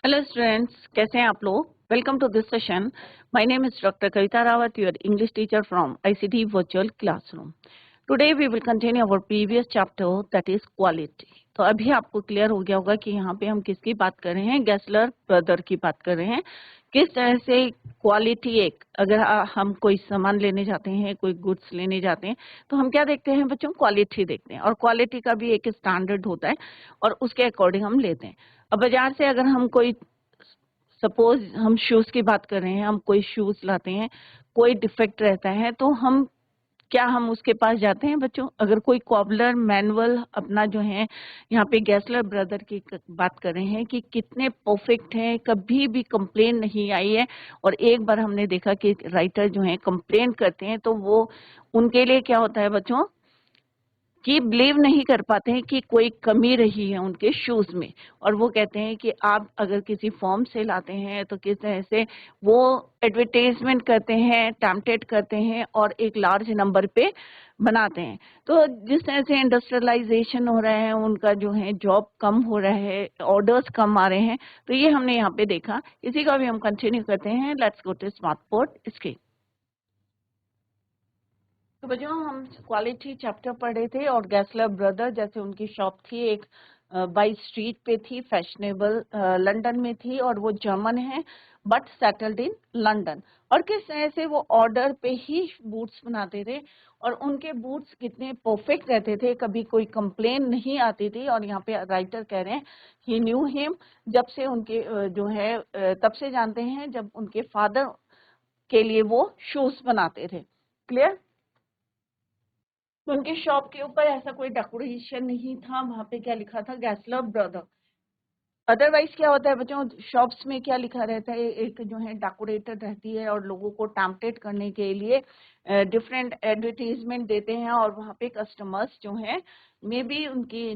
Hello students, कैसे हैं आप लोग? Welcome to this session. My name is doctor Kavita Rawat, your English teacher from ICT virtual classroom. Today we will continue our previous chapter that is quality. तो अभी आपको clear हो गया होगा कि यहाँ पे हम किसकी बात कर रहे हैं, गेस्लर ब्रदर की बात कर रहे हैं। किस तरह से क्वालिटी, एक अगर हम कोई सामान लेने जाते हैं, कोई गुड्स लेने जाते हैं, तो हम क्या देखते हैं बच्चों? क्वालिटी देखते हैं, और क्वालिटी का भी एक स्टैंडर्ड होता है और उसके अकॉर्डिंग हम लेते हैं। अब बाजार से अगर हम कोई, सपोज हम शूज की बात कर रहे हैं, हम कोई शूज लाते हैं, कोई डिफेक्ट रहता है, तो हम उसके पास जाते हैं बच्चों? अगर कोई कॉबलर मैनुअल अपना जो है, यहाँ पे गेस्लर ब्रदर की बात कर रहे हैं कि कितने परफेक्ट हैं, कभी भी कंप्लेन नहीं आई है। और एक बार हमने देखा कि राइटर जो है कंप्लेन करते हैं, तो वो उनके लिए क्या होता है बच्चों कि बिलीव नहीं कर पाते हैं कि कोई कमी रही है उनके शूज में। और वो कहते हैं कि आप अगर किसी फॉर्म से लाते हैं तो किस तरह से वो एडवर्टाइजमेंट करते हैं, टेम्पटेड करते हैं और एक लार्ज नंबर पे बनाते हैं। तो जिस तरह से इंडस्ट्रियलाइजेशन हो रहा है, उनका जो है जॉब कम हो रहा है, ऑर्डर्स कम आ रहे हैं, तो ये हमने यहाँ पे देखा। इसी का भी हम कंटिन्यू करते हैं। Let's go to smart board screen. तो बच्चों, हम क्वालिटी चैप्टर पढ़ रहे थे और गेस्लर ब्रदर, जैसे उनकी शॉप थी एक बाई स्ट्रीट पे थी, फैशनेबल लंदन में थी, और वो जर्मन है बट सेटल्ड इन लंदन। और किस तरह से वो ऑर्डर पे ही बूट्स बनाते थे, और उनके बूट्स कितने परफेक्ट रहते थे, कभी कोई कंप्लेन नहीं आती थी। और यहाँ पे राइटर कह रहे हैं ही न्यू हिम, जब से उनके जो है तब से जानते हैं जब उनके फादर के लिए वो शूज बनाते थे। क्लियर? तो उनके शॉप के ऊपर ऐसा कोई डेकोरेशन नहीं था, वहां पे क्या लिखा था? Gessler brother. अदरवाइज क्या होता है बच्चों, शॉप्स में क्या लिखा रहता है? एक जो है डेकोरेटर रहती है और लोगों को टेम्पटेड करने के लिए डिफरेंट एडवर्टीजमेंट देते हैं, और वहाँ पे कस्टमर्स जो हैं मे बी उनकी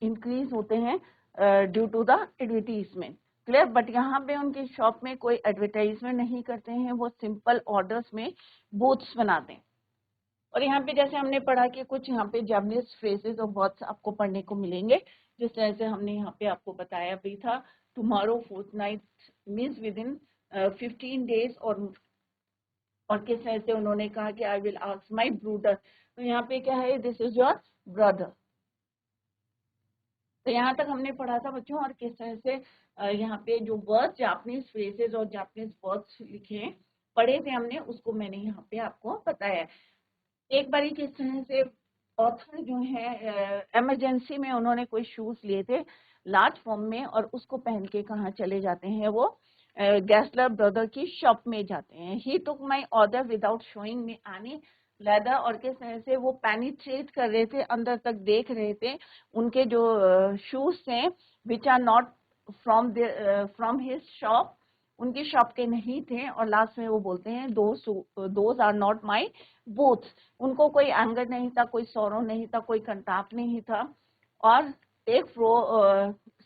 इंक्रीज होते हैं due to the advertisement. Clear? But यहाँ पे उनकी शॉप में कोई एडवर्टाइजमेंट नहीं करते हैं, वो सिंपल ऑर्डर्स में बूथ्स बनाते हैं। और यहाँ पे जैसे हमने पढ़ा कि कुछ यहाँ पे जापानीज फ्रेजेस और वर्ड्स आपको पढ़ने को मिलेंगे, जिस तरह से हमने यहाँ पे आपको बताया भी था। Tomorrow fortnight means within 15 days. और किस तरह से उन्होंने कहा कि आई विल आस्क माई ब्रूडर, तो यहाँ पे क्या है? This is your brother. तो यहाँ तक हमने पढ़ा था बच्चों। और किस तरह से यहाँ पे जो वर्ड्स, जापानीज फ्रेजेस और जापानीज वर्ड्स लिखे हैं, पढ़े थे हमने, उसको मैंने यहाँ पे आपको बताया। एक बारी किस तरह से ऑथर जो है इमरजेंसी में उन्होंने कोई शूज लिए थे लार्ज फॉर्म में, और उसको पहन के कहाँ चले जाते हैं? वो गेस्लर ब्रदर की शॉप में जाते हैं। He took my order without showing me any leather. और किस तरह से वो पेनिट्रेट कर रहे थे, अंदर तक देख रहे थे उनके जो शूज थे, which are not from his shop, उनकी शॉप के नहीं थे। और लास्ट में वो बोलते हैं those are not my boots. उनको कोई एंगर नहीं था, कोई सौरो नहीं था, कोई कंटाप नहीं था, और एक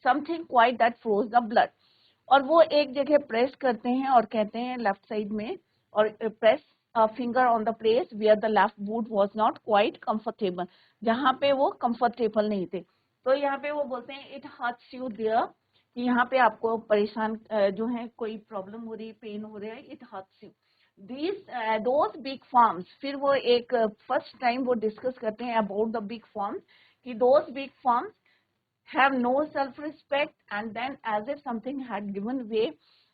something quite that froze the blood. और वो एक जगह प्रेस करते हैं और कहते हैं लेफ्ट साइड में, और press finger on the place where the left boot was not quite comfortable, जहाँ पे वो कंफर्टेबल नहीं थे। तो यहाँ पे वो बोलते हैं इट हर्ट्स यू देयर, कि यहाँ पे आपको परेशान जो है, कोई प्रॉब्लम हो रही है, पेन हो रहा है, it hurts you. These those big forms, फिर वो एक फर्स्ट टाइम वो डिस्कस करते हैं अबाउट द बिग फॉर्म्स, कि those big forms have no self-respect, and then as if something had given way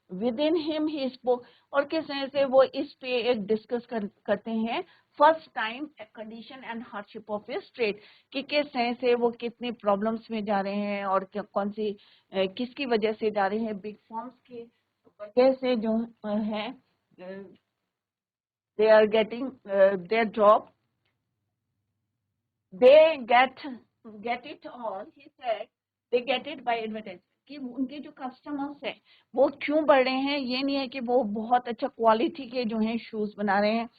within him he spoke। और किस तरह से वो इस पे एक डिस्कस करते हैं first time condition and hardship of a straight, कि किस तरह से वो कितने प्रॉब्लम्स में जा रहे हैं, और कौन सी किसकी वजह से जा रहे हैं? बिग फॉर्म्स की वजह से जो है, they are getting their job, they get it all, he said, they get it by advertisement। कि उनके जो कस्टमर्स हैं वो क्यों बढ़ रहे हैं? ये नहीं है कि वो बहुत अच्छा क्वालिटी के जो हैं शूज बना रहे हैं,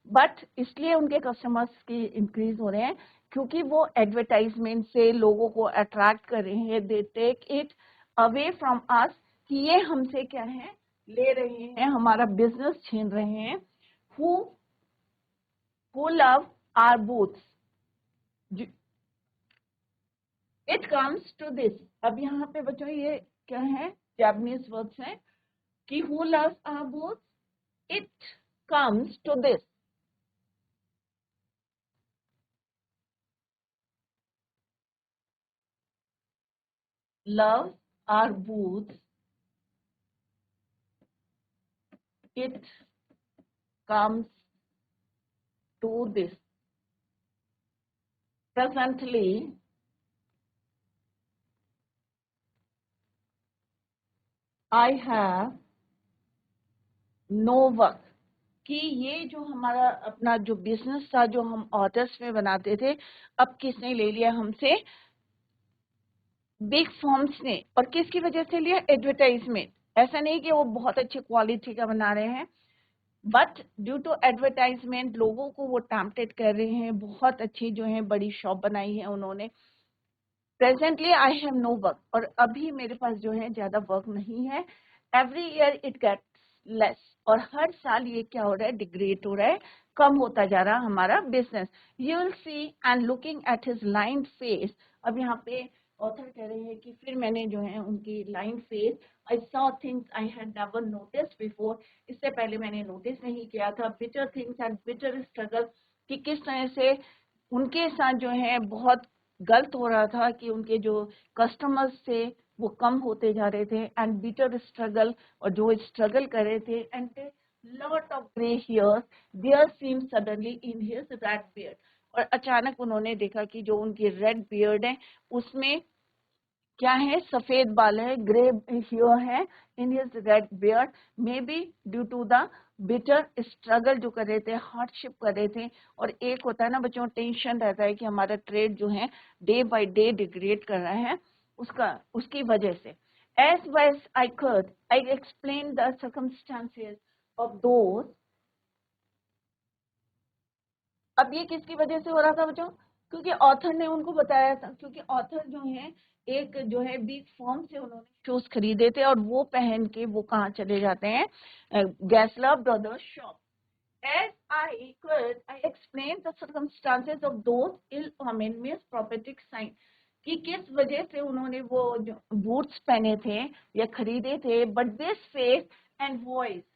बट इसलिए उनके कस्टमर्स की इंक्रीज हो रहे हैं क्योंकि वो एडवर्टाइजमेंट से लोगों को अट्रैक्ट कर रहे हैं। They take it away from us, कि ये हमसे क्या है? ले रहे हैं, हमारा बिजनेस छीन रहे हैं। Who love our boots, it comes to this. अब यहाँ पे बच्चों ये क्या है? Japanese words हैं कि who loves our boots? It comes to this. Loves our boots. It comes to this. Presently, I have no work. कि ये जो हमारा अपना जो बिजनेस था जो हम ऑर्डर्स में बनाते थे, अब किसने ले लिया हमसे? बिग फर्म्स ने। और किसकी वजह से लिया? एडवर्टाइजमेंट। ऐसा नहीं कि वो बहुत अच्छी क्वालिटी का बना रहे हैं, बट ड्यू टू एडवर्टाइजमेंट लोगों को वो टेम्पटेड कर रहे हैं, बहुत अच्छी जो है बड़ी शॉप बनाई है उन्होंने। Presently I have no work, और अभी मेरे पास जो है ज्यादा वर्क नहीं है। Every year it gets less, और हर साल ये क्या हो रहा है? डिग्रेड हो रहा है, कम होता जा रहा है हमारा business. You will see and looking at his line face. अब यहाँ पे ऑथर कह रहे हैं कि फिर मैंने जो है उनकी line face, I saw things I had never noticed before, इससे पहले मैंने नोटिस नहीं किया था। Bitter things and bitter struggle, कि किस तरह से उनके साथ जो है बहुत गलत हो रहा था कि उनके जो कस्टमर्स थे वो कम होते जा रहे थे, एंड बिटर स्ट्रगल, और जो स्ट्रगल कर रहे थे, and lot of grey hairs there seem suddenly in his red beard. और अचानक उन्होंने देखा कि जो उनकी रेड बियर्ड है उसमें क्या है? सफेद बाल है, ग्रे हेयर है in his red beard. May be due to the bitter struggle जो कर रहे थे, हार्डशिप कर रहे थे। और एक होता है ना बच्चों, टेंशन रहता है कि हमारा ट्रेड जो है डे बाय डे डिग्रेड कर रहा है, उसकी वजह से। As well I could I explain the circumstances of those. अब ये किसकी वजह से हो रहा था बच्चों? क्योंकि ऑथर ने उनको बताया था, क्योंकि ऑथर जो है एक जो है बिग फर्म से उन्होंने शूज खरीदे थे, और वो पहन के वो कहाँ चले जाते हैं? Gessler brothers shop. As I could, I explained the circumstances of those ill omen means prophetic sign, कि किस वजह से उन्होंने वो जो बूट्स पहने थे या खरीदे थे, but this face and voice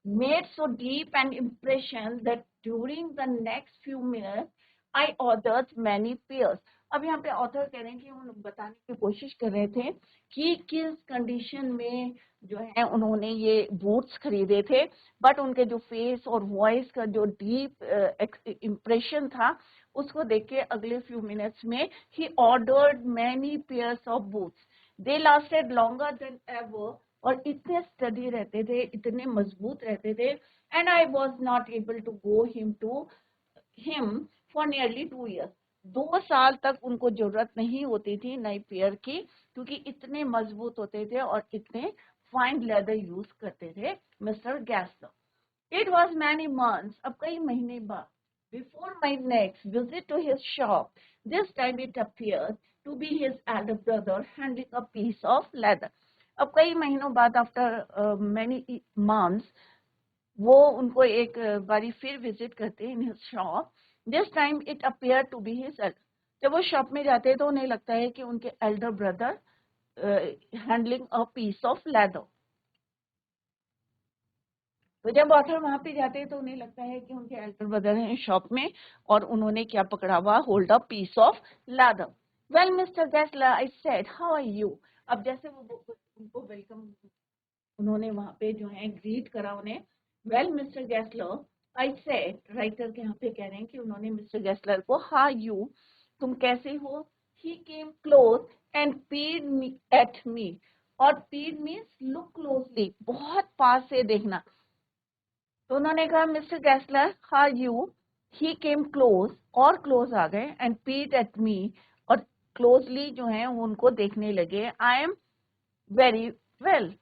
made so deep an impression that during the next few minutes I ordered many pairs. अब यहाँ पे ऑथर कह रहे हैं कि उन बताने की कोशिश कर रहे थे कि किस कंडीशन में जो है उन्होंने ये बूट्स खरीदे थे, बट उनके जो फेस और वॉइस का जो डीप इम्प्रेशन था उसको देख के अगले फ्यू मिनट्स में ही ordered many pairs of boots. They lasted longer than ever, और इतने स्टडी रहते थे, इतने मजबूत रहते थे। And I was not able to go him for nearly 2 years। 2 साल तक उनको जरूरत नहीं होती थी नई पेयर की, क्योंकि इतने मजबूत होते थे और इतने फाइन लेदर यूज करते थे mister Gessler. It was many months, अब कई महीने बाद, before my next visit to his shop, this time it appears to be his elder brother handling a piece of leather. अब कई महीनों बाद, आफ्टर मैनी मंथ्स, वो उनको एक बारी फिर विजिट करते हैं in his shop. This time it appear to be his elder. जब वो शॉप में जाते हैं तो उन्हें लगता है कि उनके elder brother handling a piece of leather. तो जब ऑथर वहां पे जाते हैं तो उन्हें लगता है कि उनके एल्डर ब्रदर हैं शॉप में, और उन्होंने क्या पकड़ा हुआ? Hold a piece of leather. Well mister Gessler, I said, how are you? अब जैसे वो उनको वेलकम, उन्होंने वहां पे जो है ग्रीट करा उन्हें। Well mister Gessler, I said, writer के यहाँ पे कह रहे हैं कि उन्होंने मिस्टर गैसलर को, हाउ यू, तुम कैसे हो? ही केम क्लोज एंड पीड मी एट मी। और पीड मीन्स लुक क्लोजली, बहुत पास से देखना। तो उन्होंने कहा, mister Gessler how you? He came close, और क्लोज आ गए, एंड पीड एट मी, और क्लोजली जो है उनको देखने लगे। I am very well,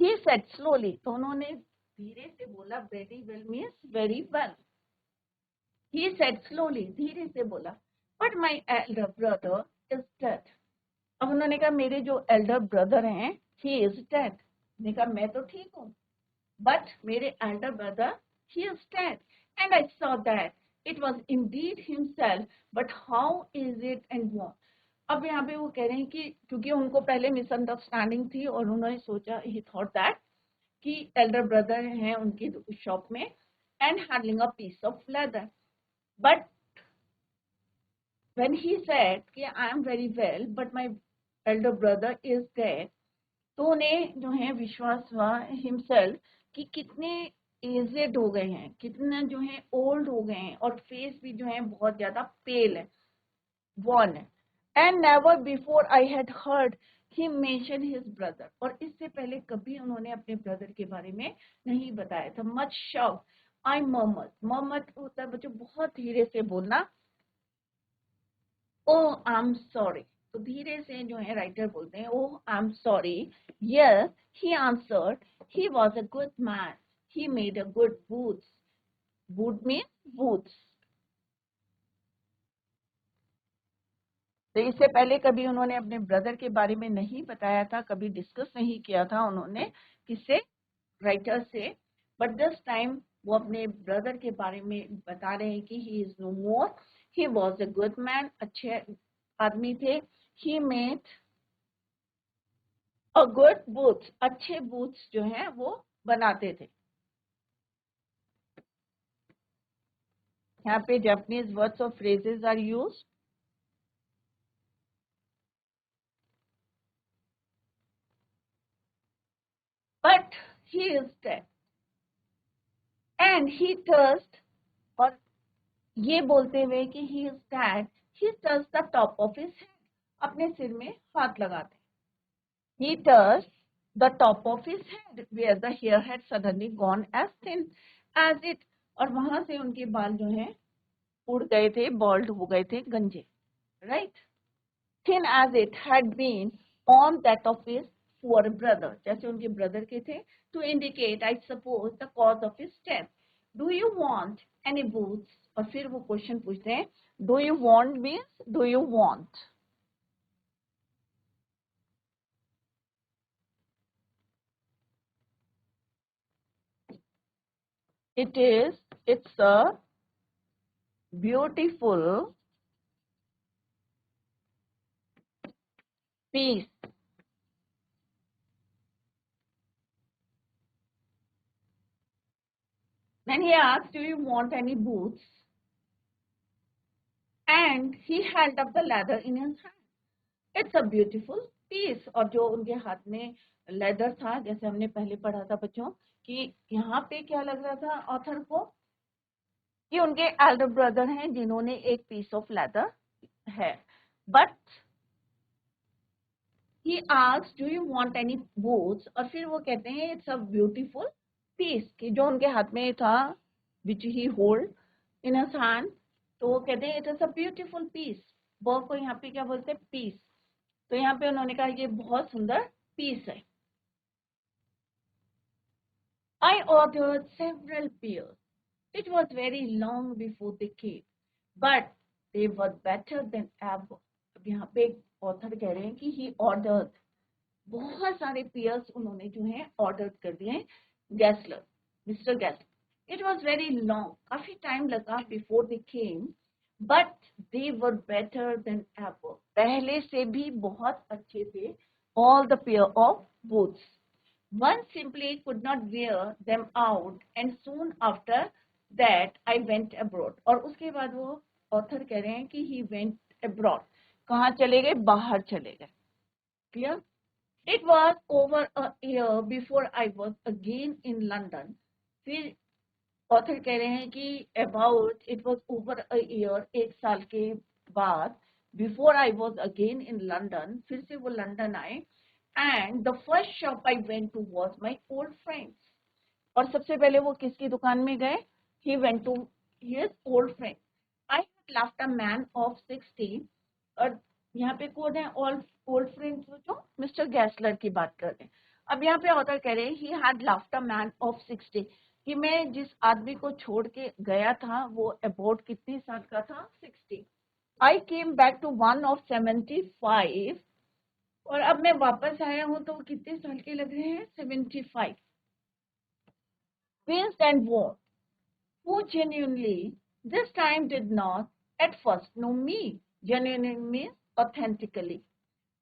he said slowly, तो उन्होंने धीरे से बोला, very well means very well। he said slowly, धीरे से बोला, but my elder brother is dead। अब उन्होंने कहा, मेरे जो elder brother हैं, he is dead। मैंने कहा, मैं तो ठीक हूँ, but मेरे elder brother, he is dead। and I saw that it was indeed himself, but how is it and what? अब यहाँ पे वो कह रहे हैं कि क्योंकि उनको पहले मिसअंडरस्टैंडिंग थी और उन्होंने सोचा, ही थॉट दैट कि एल्डर ब्रदर हैं उनकी शॉप में and handling a piece of leather, but when he said कि I am very well but my elder brother is dead, तो उन्हें जो है विश्वास हुआ हिमसेल्फ कि कितने एजेड हो गए हैं, कितना जो है ओल्ड हो गए हैं और फेस भी जो है बहुत ज्यादा पेल है, वॉन है। And never before I had heard he mention his brother, और इससे पहले कभी उन्होंने अपने ब्रदर के बारे में नहीं बताया था। मच शॉक आई मर्मर्ड, मर्मर्ड होता है बच्चों बहुत धीरे से बोलना, ओ आई एम सॉरी, तो धीरे से जो है राइटर बोलते हैं, oh I am sorry, yes he answered, he was a good man, he made a good boots, boot means boots. तो इससे पहले कभी उन्होंने अपने ब्रदर के बारे में नहीं बताया था, कभी डिस्कस नहीं किया था उन्होंने किससे, राइटर से, बट दिस टाइम वो अपने ब्रदर के बारे में बता रहे हैं कि he is no more, he was a good man, अच्छे आदमी थे, he made a good booths, अच्छे बूथ्स जो हैं वो बनाते थे। यहाँ पे जापानीज वर्ड्स और phrases are used, but he is dead and he touched, और ये बोलते हुए कि he is dead, he touch the top of his head, अपने सिर में हाथ लगाते, he touched the top of his head where the hair had suddenly gone as thin as it, और वहां से उनके बाल जो हैं उड़ गए थे, बॉल्ड हो गए थे, गंजे, right, thin as it had been on that of his poor brother, जैसे उनके ब्रदर के थे, to indicate I suppose the cause of his death, do you want any boots, और फिर वो क्वेश्चन पूछते हैं, do you want means do you want, it's a beautiful piece. Then he asked, do you want any boots? And he held up the leather in his hand. It's a beautiful piece. और जो उनके हाथ में leather था, जैसे हमने पहले पढ़ा था बच्चों, कि यहाँ पे क्या लग रहा था ऑथर को, कि उनके एल्डर ब्रदर हैं जिन्होंने एक पीस ऑफ लेदर है, but he asked do you want any boots, और फिर वो कहते हैं इट्स अ ब्यूटीफुल पीस, कि जो उनके हाथ में था, which he hold in his hand, तो वो कहते हैं it is a beautiful piece, verb को यहाँ पे क्या बोलते हैं, पीस, तो यहाँ पे उन्होंने कहा ये बहुत सुंदर पीस है। I ordered several pairs. It was very long before they came, but they were better than ever. अब यहाँ पे एक ऑथर कह रहे हैं कि he ordered, बहुत सारे पेयर्स उन्होंने जो है ऑर्डर कर दिए Gessler, mister Gessler. It was very long, काफी टाइम लगा before they came, but they were better than ever, पहले से भी बहुत अच्छे थे, all the pair of boots, one simply could not wear them out and soon after that I went abroad, और उसके बाद वो ऑथर कह रहे हैं कि he went abroad, कहाँ चले गए, बाहर चले गए, clear. It was over a year before I was again in London. फिर ऑथर कह रहे हैं कि about it was over a year, एक साल के बाद, before I was again in London, फिर से वो लंदन आए, and the first shop I went to was my old friends. और सबसे पहले वो किसकी दुकान में गए, he went to his old friend. I had left a man of 60, और यहाँ पे कौन है, ऑल ओल्ड फ्रेंड्स, जो मिस्टर गैसलर की बात कर रहे हैं। अब यहाँ पे ऑथर कह रहे हैं he had left a man of 60, कि मैं जिस आदमी को छोड़ के गया था वो अबाउट कितने साल का था, 60। I came back to one of 75, और अब मैं वापस आया हूँ तो कितने साल के लग रहे हैं, 75। Winced and warned, who genuinely this time did not at first know me. Genuinely means authentically,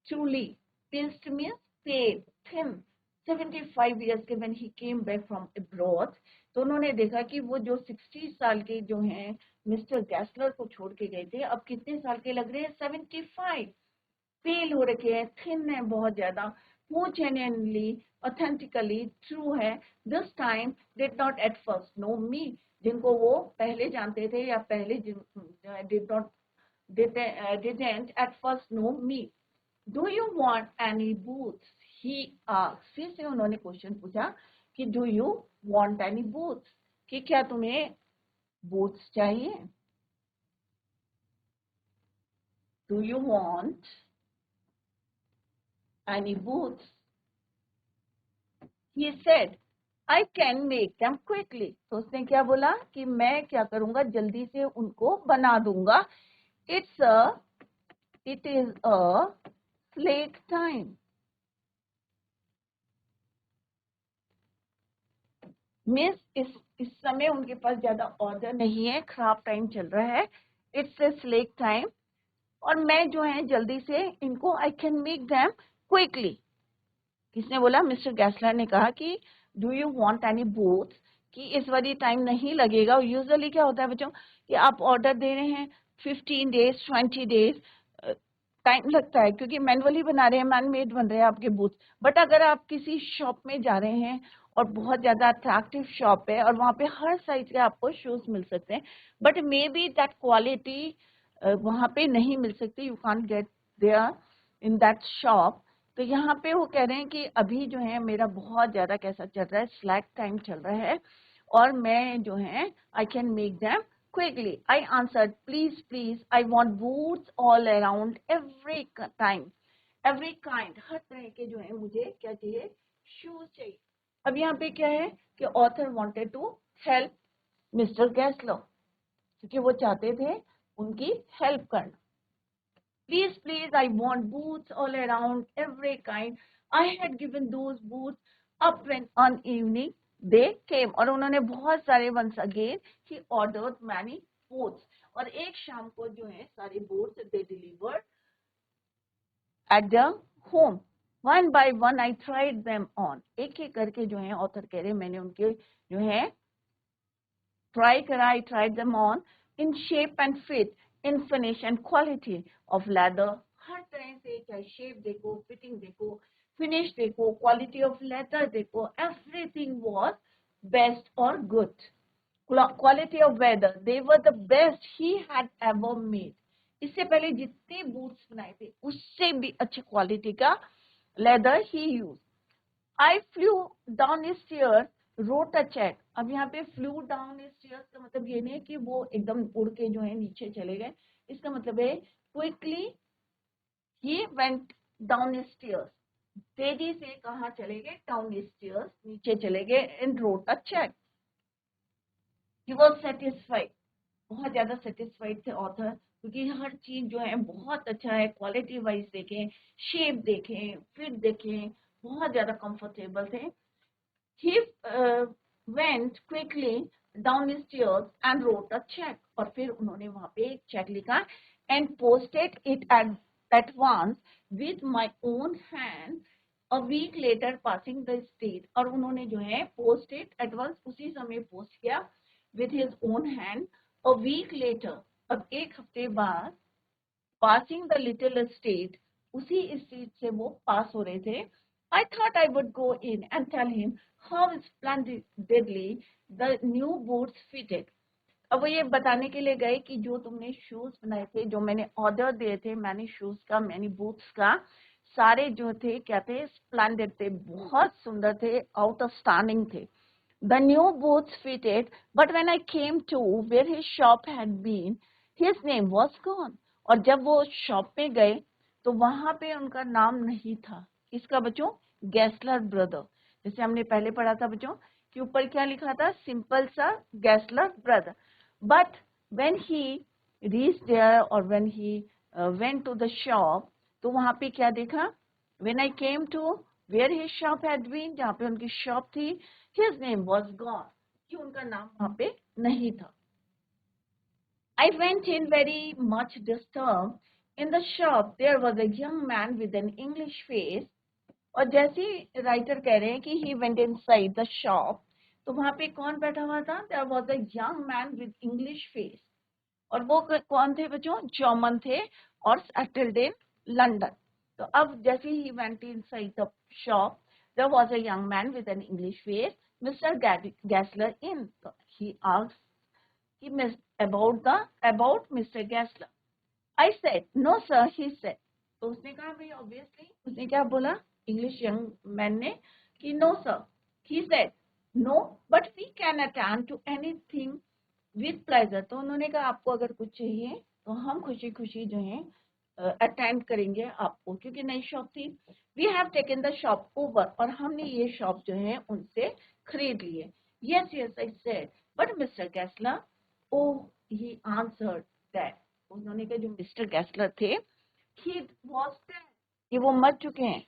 truly. Pilst means paid, thin. 75 years के when he came back from abroad, तो उन्होंने देखा कि वो जो 60 साल के जो हैं मिस्टर गैसलर को छोड़ के गए थे, अब कितने साल के लग रहे हैं? 75. फेल हो रखे हैं, थिन है बहुत ज्यादा, वो जेन्युइनली ऑथेंटिकली ट्रू है. This time did not at first know me, जिनको वो पहले जानते थे या पहले did not didn't at first know me. Do you want any boots? He asked. फिर से उन्होंने क्वेश्चन पूछा कि do you want any boots? कि क्या तुम्हें बूट्स चाहिए? Do you want any boots? He said, I can make them quickly. तो उसने क्या बोला कि मैं क्या करूंगा, जल्दी से उनको बना दूंगा. It is a slack time. Miss इस समय उनके पास ज्यादा ऑर्डर नहीं है, खराब टाइम चल रहा है. इट्स ए स्लेक टाइम, और मैं जो है जल्दी से इनको I can make them quickly. किसने बोला? मिस्टर गैसलर ने कहा कि do you want any boots, कि इस बारी टाइम नहीं लगेगा. यूजुअली क्या होता है बच्चों कि आप ऑर्डर दे रहे हैं 15 डेज 20 डेज टाइम लगता है, क्योंकि मैनुअली बना रहे हैं, मैनमेड बन रहे हैं आपके बूट्स. बट अगर आप किसी शॉप में जा रहे हैं और बहुत ज्यादा अट्रैक्टिव शॉप है और वहाँ पे हर साइज के आपको शूज मिल सकते हैं, but may be that quality वहाँ पे नहीं मिल सकती, you can't get there in that shop. तो यहाँ पे वो कह रहे हैं कि अभी जो है मेरा बहुत ज्यादा कैसा चल रहा है, स्लैक टाइम चल रहा है, और मैं जो है I can make them quickly. I answered, please, please, I want boots all around, every time, every kind. हर तरह के जो है मुझे क्या चाहिए? शूज चाहिए. अब यहाँ पे क्या है कि author wanted to help mister Gessler, क्योंकि वो चाहते थे उनकी हेल्प करना. Please, please, I want boots all around, every kind. I had given those boots up when on evening they came. और उन्होंने बहुत सारे once again he ordered many boots. और एक शाम को जो है सारे boots they delivered at the home. One by one I tried them on. एक एक करके जो है ऑथर कह रहे मैंने उनके जो है ट्राई करा. I tried them on in shape and fit, in finish and quality of leather. हर तरह से, चाहे शेप देखो, फिटिंग देखो, फिनिश देखो, क्वालिटी ऑफ लेदर देखो, एवरीथिंग वाज बेस्ट और good. Quality of weather, they were the best he had ever made. इससे पहले जितने बूट्स बनाए थे उससे भी अच्छी क्वालिटी का leather he use. I flew down his stairs, wrote a check. अब यहाँ पे flew down his stairs का मतलब ये नहीं है कि वो एकदम उड़ के जो है नीचे चले गए. इसका मतलब है quickly he went down his stairs. तेजी से कहाँ चले गए? Down his stairs, नीचे चले गए, and wrote a check. He was satisfied. बहुत ज्यादा सेटिस्फाइड थे ऑथर, क्योंकि हर चीज जो है बहुत अच्छा है. क्वालिटी वाइज देखें, शेप देखें, फिट देखें, बहुत ज्यादा कंफर्टेबल थे. He went quickly down his stairs and wrote a check. और फिर उन्होंने वहां पे एक चेक लिखा and posted it at once with my own hand. A week later passing the state. और उन्होंने जो है posted at once उसी समय पोस्ट किया with his own hand. A week later, अब एक हफ्ते बाद passing the little estate, उसी स्टेट से वो पास हो रहे थे. I thought I would go in and tell him how splendidly the new boots fitted. अब वो ये बताने के लिए गए कि जो तुमने शूज बनाए थे, जो मैंने ऑर्डर दिए थे, मैंने शूज का, मैंने बूट्स का, सारे जो थे क्या थे? स्प्लेंडेड थे, बहुत सुंदर थे, आउटस्टैंडिंग थे. The new boots fitted, but when I came to where his shop had been, his name was gone. और जब वो शॉप पे गए तो वहां पे उनका नाम नहीं था. इसका बच्चों? गैसलर ब्रदर. जैसे हमने पहले पढ़ा था बच्चों कि ऊपर क्या लिखा था? सिंपल सा Gessler brother. But when he reached there और when he went to the shop, तो वहां पे क्या देखा? When I came to where his shop had been, जहाँ पे उनकी शॉप थी, his name was gone, कि उनका नाम वहां पे नहीं था. I went in very much disturbed In the shop there was a young man with an English face. और जैसे ही राइटर कह रहे हैं कि he went inside the shop, तो वहां पे कौन बैठा हुआ था? There was a young man with English face. और वो कौन थे बच्चों? जॉमन थे और सेटल्ड इन लंदन. तो अब जैसे ही went inside the shop, there was a young man with an English face. Mr. Gessler in. He asked him about Mr. Gessler. I said, no sir, he said. तो उसने कहा भाई obviously उसने क्या बोला इंग्लिश यंग मैन ने कि no sir. He said no but we can attend to anything with pleasure. तो उन्होंने कहा आपको अगर कुछ चाहिए तो हम खुशी खुशी जो है अटेंड करेंगे आपको, क्योंकि नई शॉप थी. We have taken the shop over. और हमने ये शॉप जो है उनसे खरीद ली है. Yes yes I said but mister Gessler, oh he answered that. उन्होंने कहा जो मिस्टर गैसलर थे he was dead, कि वो मर चुके हैं.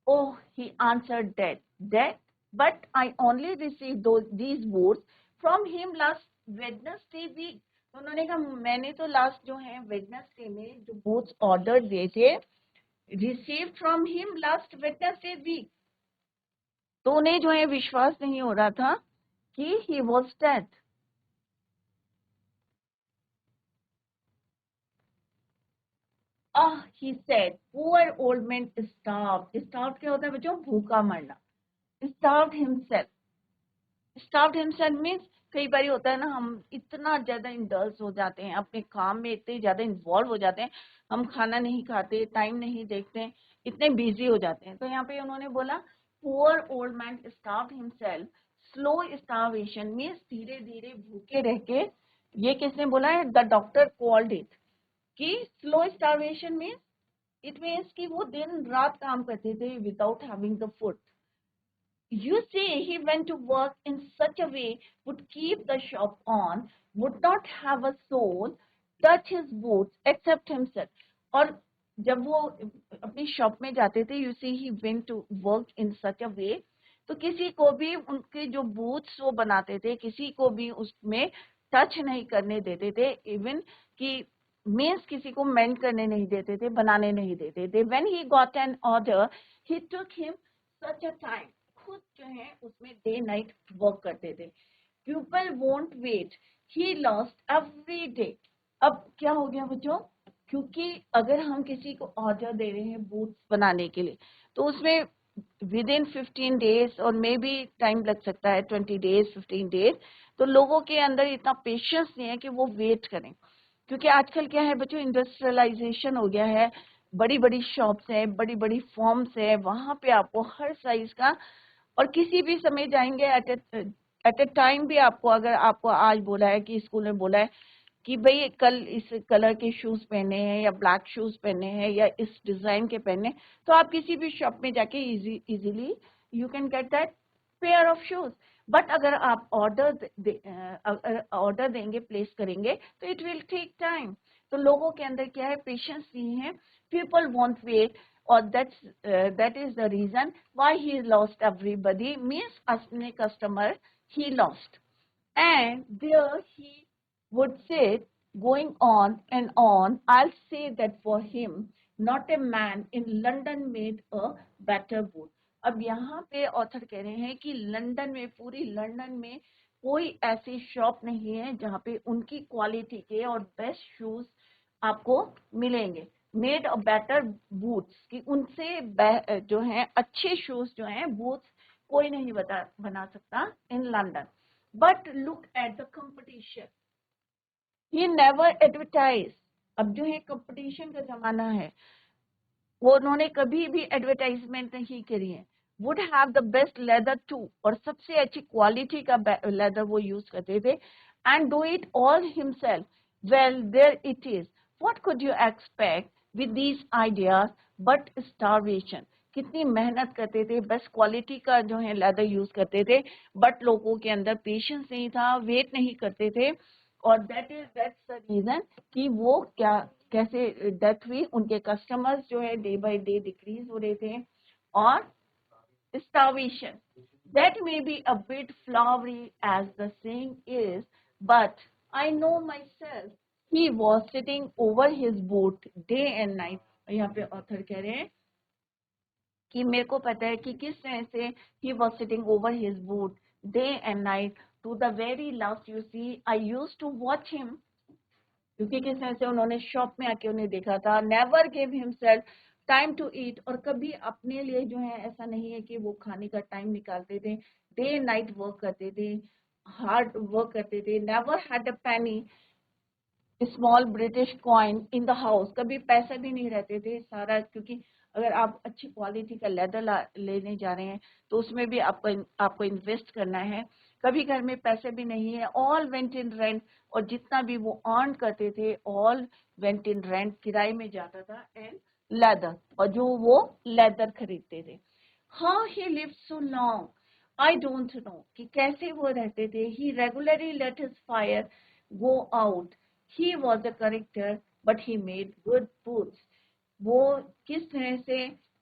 Oh, he answered dead, but I only received these boots from him last Wednesday week. उन्होंने कहा मैंने तो लास्ट जो है वेडनेसडे में जो बूट्स ऑर्डर दिए थे receive from him last Wednesday week. तो उन्हें जो है विश्वास नहीं हो रहा था कि he was dead. He said, poor old man starved. Starved क्या होता है बच्चों? भूखा मरना. Starved himself. Starved himself means कई बार होता है ना, हम इतना ज्यादा इंडल्ज हो जाते हैं अपने काम में, इतने ज्यादा इन्वॉल्व हो जाते हैं, हम खाना नहीं खाते, टाइम नहीं देखते हैं, इतने बिजी हो जाते हैं. तो यहाँ पे उन्होंने बोला poor old man starved himself. Slow starvation means धीरे धीरे भूखे रह के. ये किसने बोला है? The doctor called it. कि slow starvation means it means कि वो दिन रात काम करते थे without having the food. You see, he went to work in such a way, would keep the shop on, would not have a soul touch his boots except himself. और जब वो अपनी शॉप में जाते थे, you see, he went to work in such a way, तो किसी को भी उनके जो बूट्स वो बनाते थे, किसी को भी उसमें टच नहीं करने देते थे. इवन कि मीन्स किसी को मेंड करने नहीं देते थे, बनाने नहीं देते थे. When he got an order, he took him such a time. खुद जो है उसमें डे नाइट वर्क करते थे. People won't wait, he lost every day. अब क्या हो गया बच्चों? क्योंकि अगर हम किसी को ऑर्डर दे रहे हैं बूट्स बनाने के लिए, तो उसमें विद इन 15 डेज और मे बी टाइम लग सकता है 20 डेज 15 डेज. तो लोगों के अंदर इतना पेशेंस नहीं है कि वो वेट करें, क्योंकि आजकल क्या है बच्चों, इंडस्ट्रियलाइजेशन हो गया है. बड़ी बड़ी शॉप्स है, बड़ी बड़ी फॉर्म्स है, वहां पे आपको हर साइज का और किसी भी समय जाएंगे. एट ए टाइम भी आपको, अगर आपको आज बोला है कि स्कूल में बोला है कि भाई कल इस कलर के शूज पहने हैं या ब्लैक शूज पहने हैं या इस डिजाइन के पहने, तो आप किसी भी शॉप में जाके easily you can get that pair of shoes. But अगर आप ऑर्डर देंगे, प्लेस करेंगे, तो इट विल टेक टाइम. तो लोगों के अंदर क्या है, पेशेंस नहीं है. People want wait, or that is the reason why he lost everybody, means asne customer he lost. And there he would sit going on and on. I'll say that for him not a man in London made a better boot. अब यहाँ पे author कह रहे हैं कि London में, पूरी London में कोई ऐसी शॉप नहीं है जहाँ पे उनकी क्वालिटी के और बेस्ट शूज आपको मिलेंगे. मेड अ बेटर बूट्स, कि उनसे जो है अच्छे शूज जो हैं बूट्स कोई नहीं बना सकता in London. But look at the competition, he never advertise. अब जो है कंपटीशन का जमाना है, वो उन्होंने कभी भी एडवर्टाइजमेंट नहीं करी है. Would have the best leather too, और सबसे अच्छी क्वालिटी का लेदर वो यूज करते थे. And do it all himself. Well there it is. What could you expect with these ideas but starvation. कितनी मेहनत करते थे, बेस्ट क्वालिटी का जो है लेदर यूज करते थे, बट लोगों के अंदर पेशेंस नहीं था, वेट नहीं करते थे. और दैट्स द रीजन कि वो क्या कैसे डेथ हुई. उनके कस्टमर्स जो है डे बाय डे डिक्रीज हो रहे थे. और starvation. That may be a bit flowery as the saying is, but I know myself. He was sitting over his boot day and night. यहाँ पे ऑथर कह रहे हैं कि मेरे को पता है कि किस तरह से he was sitting over his boot day and night to the very last you see I use to watch him, क्योंकि किस तरह से उन्होंने शॉप में आके उन्हें देखा था। Never give himself time to eat, और कभी अपने लिए जो है ऐसा नहीं है कि वो खाने का टाइम निकालते थे। डे नाइट वर्क करते थे, हार्ड वर्क करते थे। Never had a Penney small British coin in the house, कभी पैसे भी नहीं रहते थे सारा, क्योंकि अगर आप अच्छी क्वालिटी का लेदर लेने जा रहे हैं तो उसमें भी आपको इन्वेस्ट करना है। कभी घर में पैसे भी नहीं है। ऑल वेंट इन रेंट, और जितना भी वो अर्न करते थे ऑल वेंट इन रेंट, किराए में जाता था। एंड लेदर, और जो वो लेदर खरीदते थे। How he lived so long I don't know, कि कैसे वो रहते थे। He regularly let his fire go out, he was a character but he made good foods। वो किस तरह से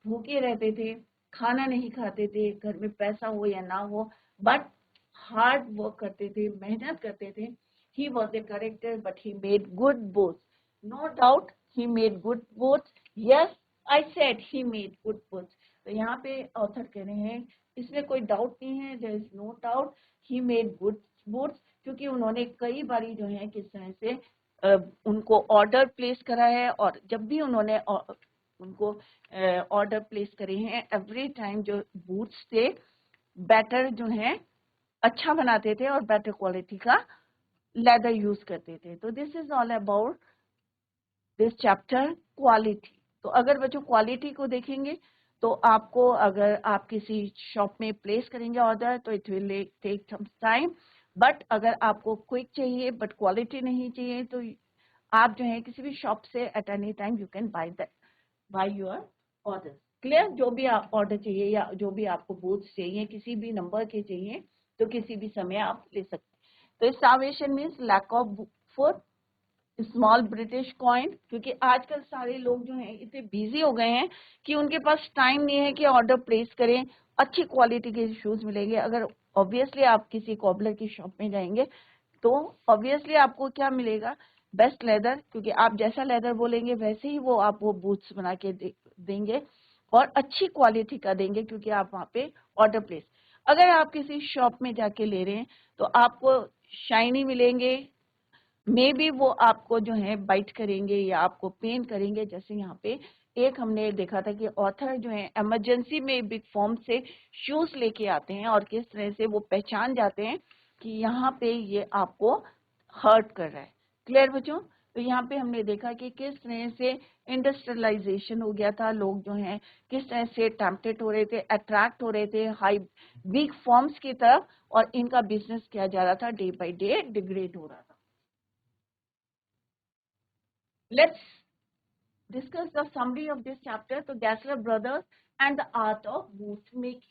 भूखे रहते थे, खाना नहीं खाते थे, घर में पैसा हो या ना हो, बट हार्ड वर्क करते थे, मेहनत करते थे। he was a character but he made good foods, no doubt he made good foods, yes I said he made good foods। तो यहाँ पे ऑथर कह रहे हैं इसमें कोई डाउट नहीं है, there is no doubt he made good foods, क्योंकि उन्होंने कई बारी जो है किस तरह से उनको ऑर्डर प्लेस करा है, और जब भी उन्होंने उनको ऑर्डर प्लेस करे हैं एवरी टाइम जो बूट्स थे बेटर जो है अच्छा बनाते थे और बेटर क्वालिटी का लेदर यूज करते थे। तो this is all about this chapter quality. तो अगर बच्चों क्वालिटी को देखेंगे तो आपको, अगर आप किसी शॉप में प्लेस करेंगे ऑर्डर तो it will take some time, but अगर आपको क्विक चाहिए बट क्वालिटी नहीं चाहिए तो आप जो है किसी भी शॉप से at any time you can by your order. Clear? जो भी आप ऑर्डर चाहिए या जो भी आपको बूट्स चाहिए किसी भी नंबर के चाहिए तो किसी भी समय आप ले सकते हैं। तो starvation means lack of food, small British coin, क्योंकि आजकल सारे लोग जो हैं इतने बिजी हो गए हैं कि उनके पास टाइम नहीं है कि ऑर्डर प्लेस करें। अच्छी क्वालिटी के शूज मिलेंगे। अगर ऑब्वियसली आप किसी कॉबलर की शॉप में जाएंगे तो ऑब्वियसली आपको क्या मिलेगा, बेस्ट लेदर, क्योंकि आप जैसा लेदर बोलेंगे वैसे ही वो आप वो बूट्स बना के देंगे, और अच्छी क्वालिटी का देंगे क्योंकि आप वहाँ पे ऑर्डर प्लेस। अगर आप किसी शॉप में जाके ले रहे हैं तो आपको शाइनी मिलेंगे, मे बी वो आपको जो है बाइट करेंगे या आपको पेन करेंगे। जैसे यहाँ पे एक हमने देखा था कि ऑथर जो है इमरजेंसी में बिग फॉर्म से शूज लेके आते हैं और किस तरह से वो पहचान जाते हैं कि यहाँ पे ये आपको हर्ट कर रहा है। क्लियर बच्चों? तो यहाँ पे हमने देखा कि किस तरह से इंडस्ट्रियलाइजेशन हो गया था, लोग जो हैं किस तरह से टेम्पटेड हो रहे थे, अट्रैक्ट हो रहे थे हाई बिग फॉर्म्स की तरफ, और इनका बिजनेस किया जा रहा था, डे बाय डे डिग्रेड हो रहा था। Let's discuss the summary of this chapter. तो Gessler brothers and the art of boot making,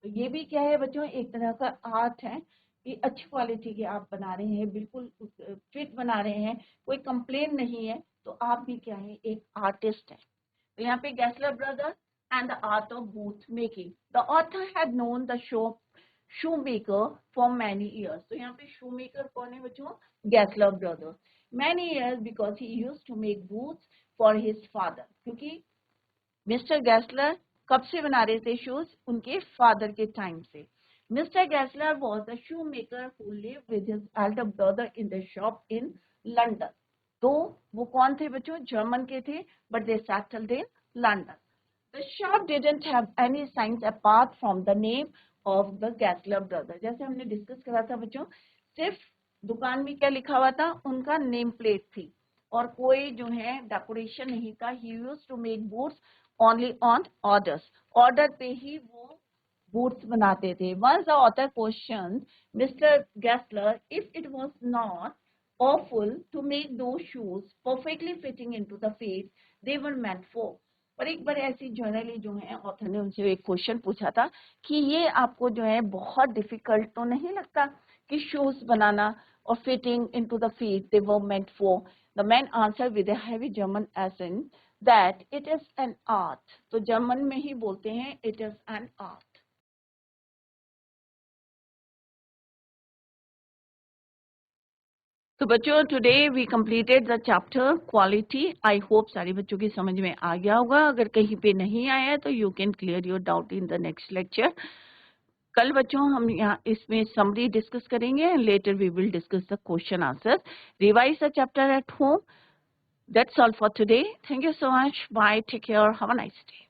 तो ये भी क्या है बच्चों, एक तरह का आर्ट है कि अच्छी क्वालिटी के आप बना रहे हैं, बिल्कुल फिट बना रहे हैं, कोई कंप्लेन नहीं है, तो आप भी क्या है, एक आर्टिस्ट है। तो यहाँ पे Gessler brothers and the art of boot making, the author had known the shoemaker for many years। तो यहाँ पे shoemaker कौन है बच्चों? गैसलर brothers. many years because he used to make boots for his father, क्योंकि मिस्टर गैसलर कब से बना रहे थे शूज? उनके फादर के टाइम से। Mister Gessler was the shoe maker who live with his elder brother in the shop in London. तो वो कौन थे बच्चों? जर्मन के थे, but they settled in London. The shop didn't have any signs apart from the name of the Gessler brother। जैसे हमने discuss करा था बच्चों, सिर्फ दुकान में क्या लिखा हुआ था? उनका नेम प्लेट थी, और कोई जो है डेकोरेशन नहीं था। He used to make boots only on orders। Order पे ही वो boots बनाते थे। Once the author questioned Mr. Gessler if it was not awful to make those shoes perfectly fitting into the feet they were meant for। और एक बार ऐसी generally जो है author ने उनसे एक क्वेश्चन पूछा था कि ये आपको जो है बहुत डिफिकल्ट तो नहीं लगता कि शूज बनाना और fitting into the feet they were meant for. The man answer with a heavy German accent that it is an art. तो जर्मन में ही बोलते हैं इट इज एन आर्ट। तो बच्चों today we completed the chapter quality. I hope सारे बच्चों की समझ में आ गया होगा। अगर कहीं पे नहीं आया है तो you can clear your doubt in the next lecture. कल बच्चों हम यहाँ इसमें समरी डिस्कस करेंगे and later we will discuss the question answer. Revise the chapter at home. That's all for today. Thank you so much. Bye. Take care. Have a nice day.